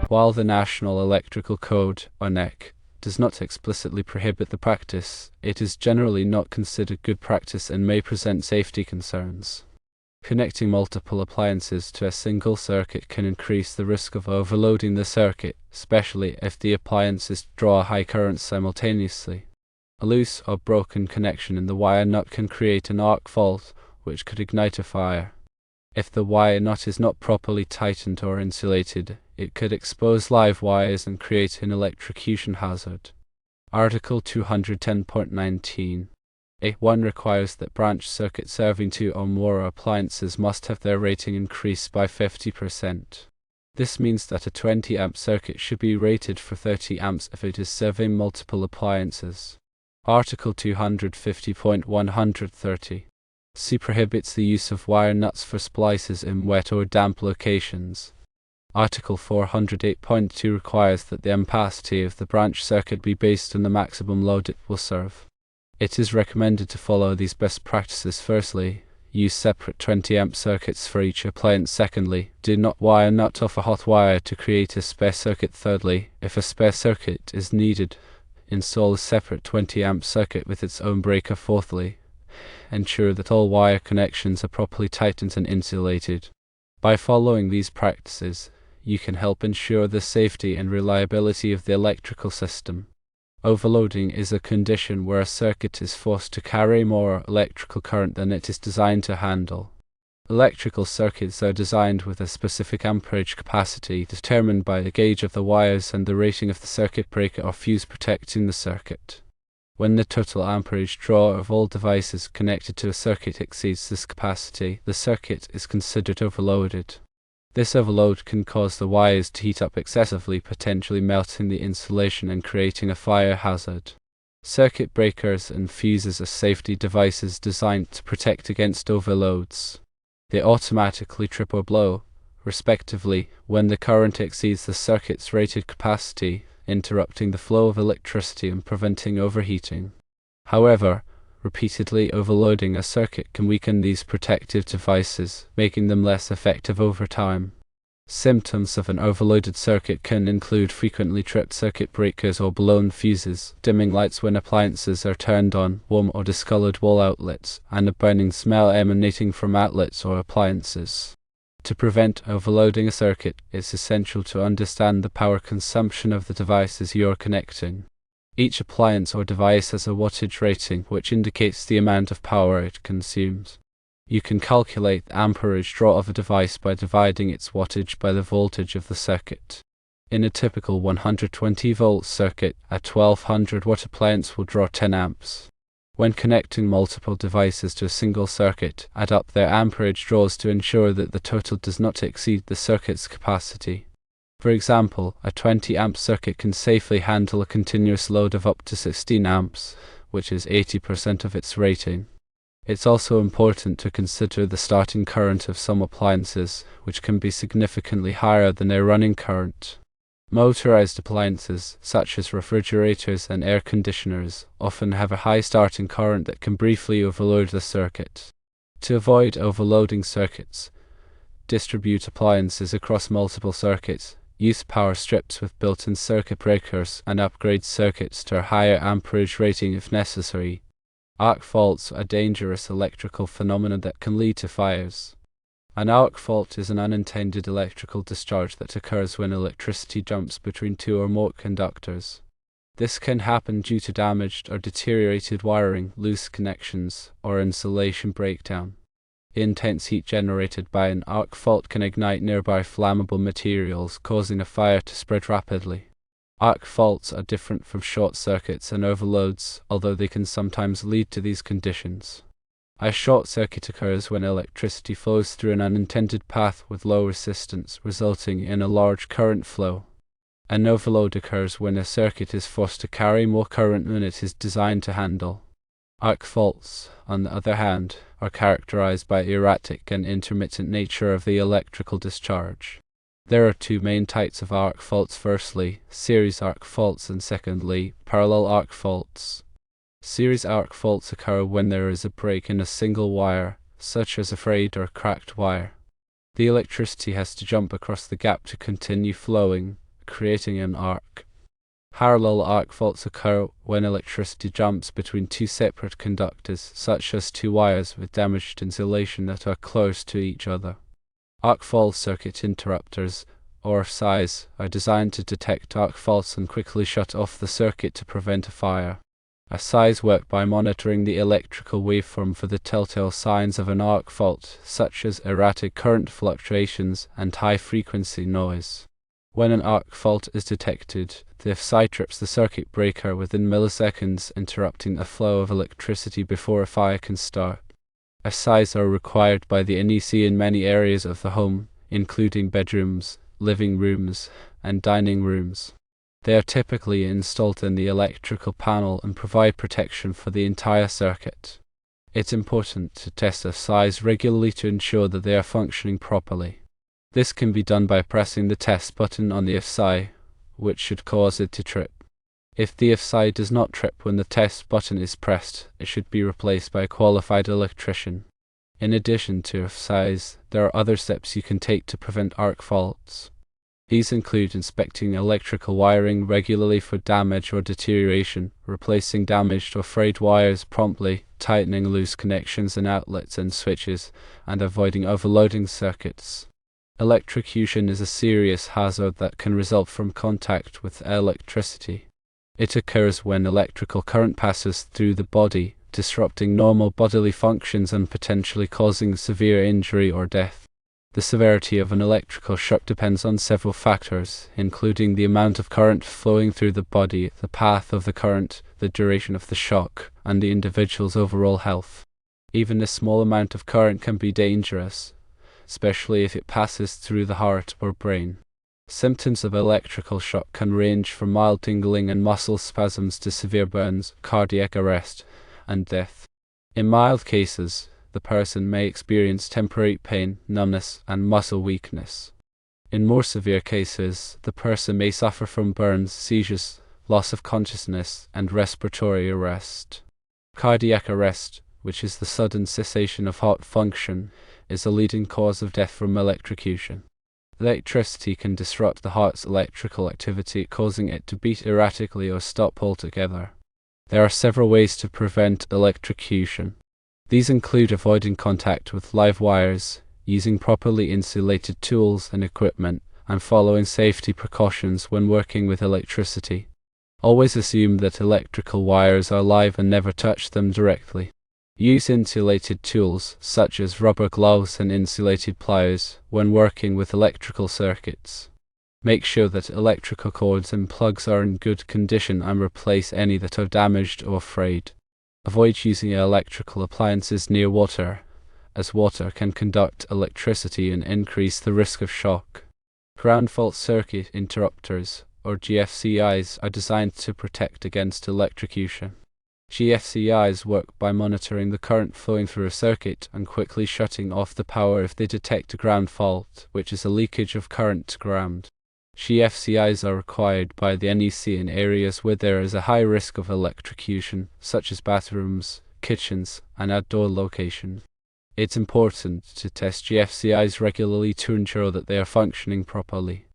While the National Electrical Code, or NEC, does not explicitly prohibit the practice, it is generally not considered good practice and may present safety concerns. Connecting multiple appliances to a single circuit can increase the risk of overloading the circuit, especially if the appliances draw a high current simultaneously. A loose or broken connection in the wire nut can create an arc fault, which could ignite a fire. If the wire nut is not properly tightened or insulated, it could expose live wires and create an electrocution hazard. Article 210.19 A1 requires that branch circuits serving 2 or more appliances must have their rating increased by 50%. This means that a 20 amp circuit should be rated for 30 amps if it is serving multiple appliances. Article 250.130 C prohibits the use of wire nuts for splices in wet or damp locations. Article 408.2 requires that the ampacity of the branch circuit be based on the maximum load it will serve. It is recommended to follow these best practices. Firstly, use separate 20 amp circuits for each appliance. Secondly, do not wire nut off a hot wire to create a spare circuit. Thirdly, if a spare circuit is needed, install a separate 20 amp circuit with its own breaker. Fourthly, ensure that all wire connections are properly tightened and insulated. By following these practices, you can help ensure the safety and reliability of the electrical system. Overloading is a condition where a circuit is forced to carry more electrical current than it is designed to handle. Electrical circuits are designed with a specific amperage capacity determined by the gauge of the wires and the rating of the circuit breaker or fuse protecting the circuit. When the total amperage draw of all devices connected to a circuit exceeds this capacity, the circuit is considered overloaded. This overload can cause the wires to heat up excessively, potentially melting the insulation and creating a fire hazard. Circuit breakers and fuses are safety devices designed to protect against overloads. They automatically trip or blow, respectively, when the current exceeds the circuit's rated capacity, interrupting the flow of electricity and preventing overheating. However, repeatedly overloading a circuit can weaken these protective devices, making them less effective over time. Symptoms of an overloaded circuit can include frequently tripped circuit breakers or blown fuses, dimming lights when appliances are turned on, warm or discolored wall outlets, and a burning smell emanating from outlets or appliances. To prevent overloading a circuit, it's essential to understand the power consumption of the devices you are connecting. Each appliance or device has a wattage rating, which indicates the amount of power it consumes. You can calculate the amperage draw of a device by dividing its wattage by the voltage of the circuit. In a typical 120-volt circuit, a 1200-watt appliance will draw 10 amps. When connecting multiple devices to a single circuit, add up their amperage draws to ensure that the total does not exceed the circuit's capacity. For example, a 20 amp circuit can safely handle a continuous load of up to 16 amps, which is 80% of its rating. It's also important to consider the starting current of some appliances, which can be significantly higher than their running current. Motorized appliances, such as refrigerators and air conditioners, often have a high starting current that can briefly overload the circuit. To avoid overloading circuits, distribute appliances across multiple circuits, use power strips with built-in circuit breakers, and upgrade circuits to a higher amperage rating if necessary. Arc faults are dangerous electrical phenomena that can lead to fires. An arc fault is an unintended electrical discharge that occurs when electricity jumps between two or more conductors. This can happen due to damaged or deteriorated wiring, loose connections, or insulation breakdown. Intense heat generated by an arc fault can ignite nearby flammable materials, causing a fire to spread rapidly. Arc faults are different from short circuits and overloads, although they can sometimes lead to these conditions. A short circuit occurs when electricity flows through an unintended path with low resistance, resulting in a large current flow. An overload occurs when a circuit is forced to carry more current than it is designed to handle. Arc faults, on the other hand, are characterized by erratic and intermittent nature of the electrical discharge. There are two main types of arc faults: firstly, series arc faults, and secondly, parallel arc faults. Series arc faults occur when there is a break in a single wire, such as a frayed or cracked wire. The electricity has to jump across the gap to continue flowing, creating an arc. Parallel arc faults occur when electricity jumps between two separate conductors, such as two wires with damaged insulation that are close to each other. Arc fault circuit interrupters, or SIs, are designed to detect arc faults and quickly shut off the circuit to prevent a fire. SIs work by monitoring the electrical waveform for the telltale signs of an arc fault, such as erratic current fluctuations and high-frequency noise. When an arc fault is detected, the SI trips the circuit breaker within milliseconds, interrupting the flow of electricity before a fire can start. SIs are required by the NEC in many areas of the home, including bedrooms, living rooms, and dining rooms. They are typically installed in the electrical panel and provide protection for the entire circuit. It's important to test SIs regularly to ensure that they are functioning properly. This can be done by pressing the test button on the SI, which should cause it to trip. If the SI does not trip when the test button is pressed, it should be replaced by a qualified electrician. In addition to SIs, there are other steps you can take to prevent arc faults. These include inspecting electrical wiring regularly for damage or deterioration, replacing damaged or frayed wires promptly, tightening loose connections and outlets and switches, and avoiding overloading circuits. Electrocution is a serious hazard that can result from contact with electricity. It occurs when electrical current passes through the body, disrupting normal bodily functions and potentially causing severe injury or death. The severity of an electrical shock depends on several factors, including the amount of current flowing through the body, the path of the current, the duration of the shock, and the individual's overall health. Even a small amount of current can be dangerous, especially if it passes through the heart or brain. Symptoms of electrical shock can range from mild tingling and muscle spasms to severe burns, cardiac arrest, and death. In mild cases, the person may experience temporary pain, numbness, and muscle weakness. In more severe cases, the person may suffer from burns, seizures, loss of consciousness, and respiratory arrest. Cardiac arrest, which is the sudden cessation of heart function, is a leading cause of death from electrocution. Electricity can disrupt the heart's electrical activity, causing it to beat erratically or stop altogether. There are several ways to prevent electrocution. These include avoiding contact with live wires, using properly insulated tools and equipment, and following safety precautions when working with electricity. Always assume that electrical wires are live and never touch them directly. Use insulated tools, such as rubber gloves and insulated pliers, when working with electrical circuits. Make sure that electrical cords and plugs are in good condition and replace any that are damaged or frayed. Avoid using electrical appliances near water, as water can conduct electricity and increase the risk of shock. Ground fault circuit interrupters, or GFCIs, are designed to protect against electrocution. GFCIs work by monitoring the current flowing through a circuit and quickly shutting off the power if they detect a ground fault, which is a leakage of current to ground. GFCIs are required by the NEC in areas where there is a high risk of electrocution, such as bathrooms, kitchens, and outdoor locations. It's important to test GFCIs regularly to ensure that they are functioning properly.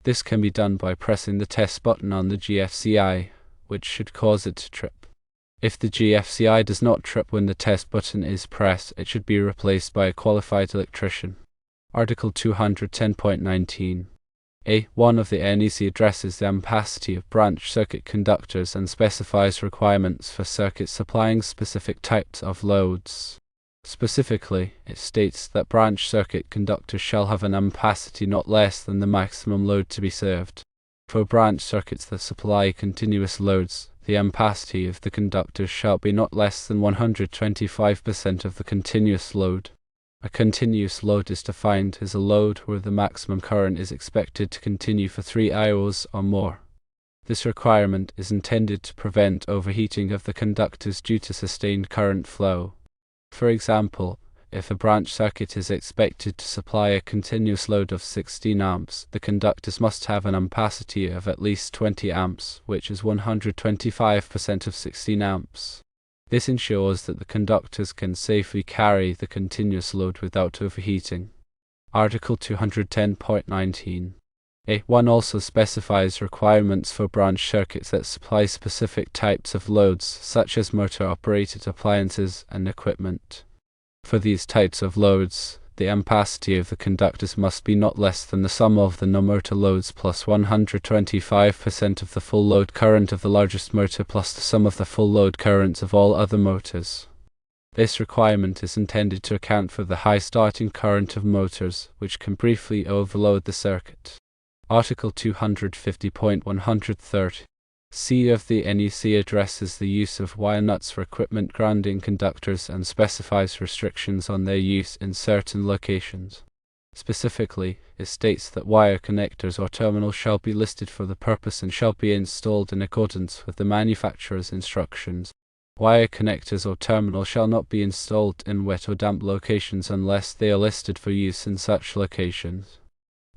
This can be done by pressing the test button on the GFCI, which should cause it to trip. If the GFCI does not trip when the test button is pressed, it should be replaced by a qualified electrician. Article 210.19. A1 of the NEC addresses the ampacity of branch circuit conductors and specifies requirements for circuits supplying specific types of loads. Specifically, it states that branch circuit conductors shall have an ampacity not less than the maximum load to be served. For branch circuits that supply continuous loads, the ampacity of the conductors shall be not less than 125% of the continuous load. A continuous load is defined as a load where the maximum current is expected to continue for 3 hours or more. This requirement is intended to prevent overheating of the conductors due to sustained current flow. For example, if a branch circuit is expected to supply a continuous load of 16 amps, the conductors must have an ampacity of at least 20 amps, which is 125% of 16 amps. This ensures that the conductors can safely carry the continuous load without overheating. Article 210.19. A1 also specifies requirements for branch circuits that supply specific types of loads, such as motor-operated appliances and equipment. For these types of loads, the ampacity of the conductors must be not less than the sum of the no-motor loads plus 125% of the full load current of the largest motor plus the sum of the full load currents of all other motors. This requirement is intended to account for the high starting current of motors, which can briefly overload the circuit. Article 250.130 C of the NEC addresses the use of wire nuts for equipment grounding conductors and specifies restrictions on their use in certain locations. Specifically, it states that wire connectors or terminals shall be listed for the purpose and shall be installed in accordance with the manufacturer's instructions. Wire connectors or terminals shall not be installed in wet or damp locations unless they are listed for use in such locations.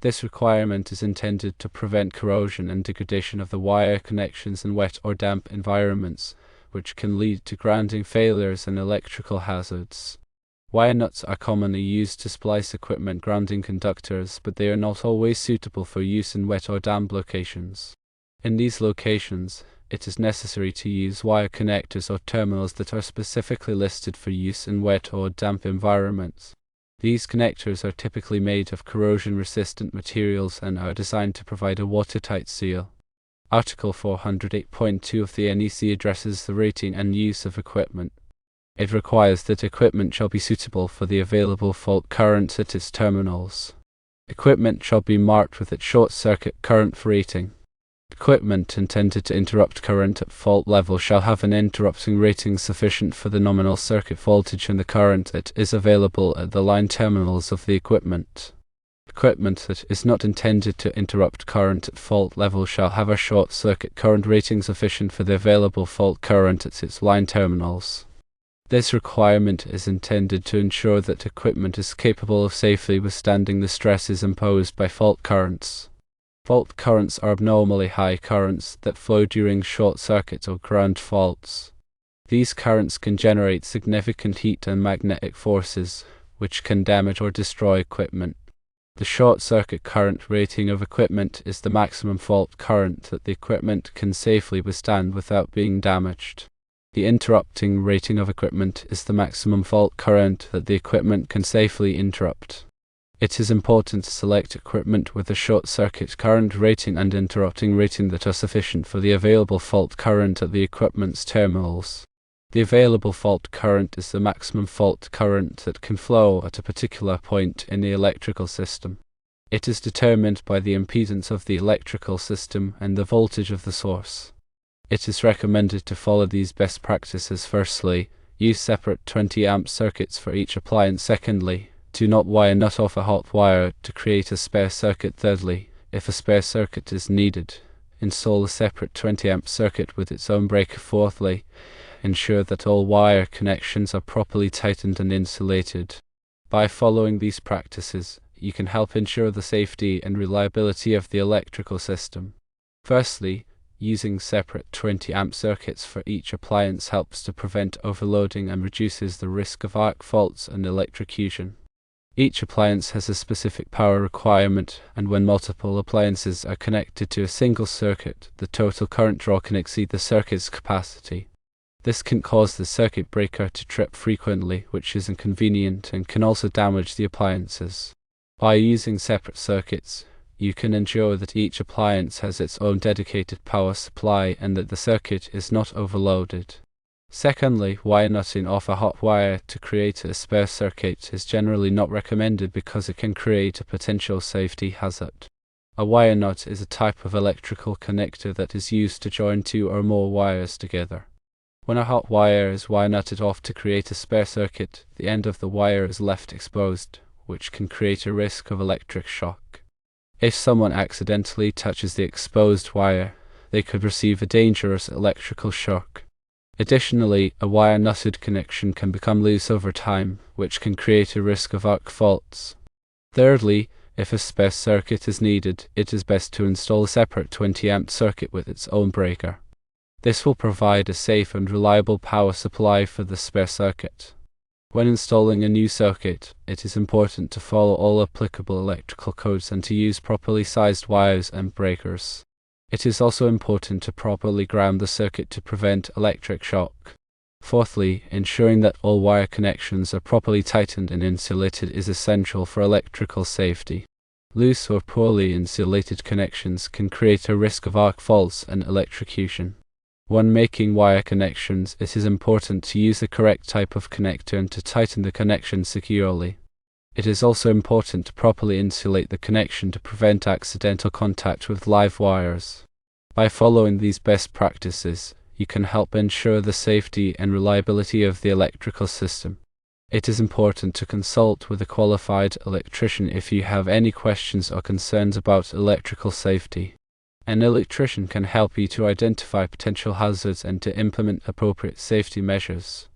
This requirement is intended to prevent corrosion and degradation of the wire connections in wet or damp environments, which can lead to grounding failures and electrical hazards. Wire nuts are commonly used to splice equipment grounding conductors, but they are not always suitable for use in wet or damp locations. In these locations, it is necessary to use wire connectors or terminals that are specifically listed for use in wet or damp environments. These connectors are typically made of corrosion-resistant materials and are designed to provide a watertight seal. Article 408.2 of the NEC addresses the rating and use of equipment. It requires that equipment shall be suitable for the available fault current at its terminals. Equipment shall be marked with its short-circuit current rating. Equipment intended to interrupt current at fault level shall have an interrupting rating sufficient for the nominal circuit voltage and the current that is available at the line terminals of the equipment. Equipment that is not intended to interrupt current at fault level shall have a short-circuit current rating sufficient for the available fault current at its line terminals. This requirement is intended to ensure that equipment is capable of safely withstanding the stresses imposed by fault currents. Fault currents are abnormally high currents that flow during short circuits or ground faults. These currents can generate significant heat and magnetic forces, which can damage or destroy equipment. The short circuit current rating of equipment is the maximum fault current that the equipment can safely withstand without being damaged. The interrupting rating of equipment is the maximum fault current that the equipment can safely interrupt. It is important to select equipment with a short-circuit current rating and interrupting rating that are sufficient for the available fault current at the equipment's terminals. The available fault current is the maximum fault current that can flow at a particular point in the electrical system. It is determined by the impedance of the electrical system and the voltage of the source. It is recommended to follow these best practices. Firstly, use separate 20 amp circuits for each appliance. Secondly, do not wire nut off a hot wire to create a spare circuit. Thirdly, if a spare circuit is needed, install a separate 20 amp circuit with its own breaker. Fourthly, ensure that all wire connections are properly tightened and insulated. By following these practices, you can help ensure the safety and reliability of the electrical system. Firstly, using separate 20 amp circuits for each appliance helps to prevent overloading and reduces the risk of arc faults and electrocution. Each appliance has a specific power requirement, and when multiple appliances are connected to a single circuit, the total current draw can exceed the circuit's capacity. This can cause the circuit breaker to trip frequently, which is inconvenient and can also damage the appliances. By using separate circuits, you can ensure that each appliance has its own dedicated power supply and that the circuit is not overloaded. Secondly, wire nutting off a hot wire to create a spare circuit is generally not recommended because it can create a potential safety hazard. A wire nut is a type of electrical connector that is used to join two or more wires together. When a hot wire is wire nutted off to create a spare circuit, the end of the wire is left exposed, which can create a risk of electric shock. If someone accidentally touches the exposed wire, they could receive a dangerous electrical shock. Additionally, a wire nutted connection can become loose over time, which can create a risk of arc faults. Thirdly, if a spare circuit is needed, it is best to install a separate 20 amp circuit with its own breaker. This will provide a safe and reliable power supply for the spare circuit. When installing a new circuit, it is important to follow all applicable electrical codes and to use properly sized wires and breakers. It is also important to properly ground the circuit to prevent electric shock. Fourthly, ensuring that all wire connections are properly tightened and insulated is essential for electrical safety. Loose or poorly insulated connections can create a risk of arc faults and electrocution. When making wire connections, it is important to use the correct type of connector and to tighten the connection securely. It is also important to properly insulate the connection to prevent accidental contact with live wires. By following these best practices, you can help ensure the safety and reliability of the electrical system. It is important to consult with a qualified electrician if you have any questions or concerns about electrical safety. An electrician can help you to identify potential hazards and to implement appropriate safety measures.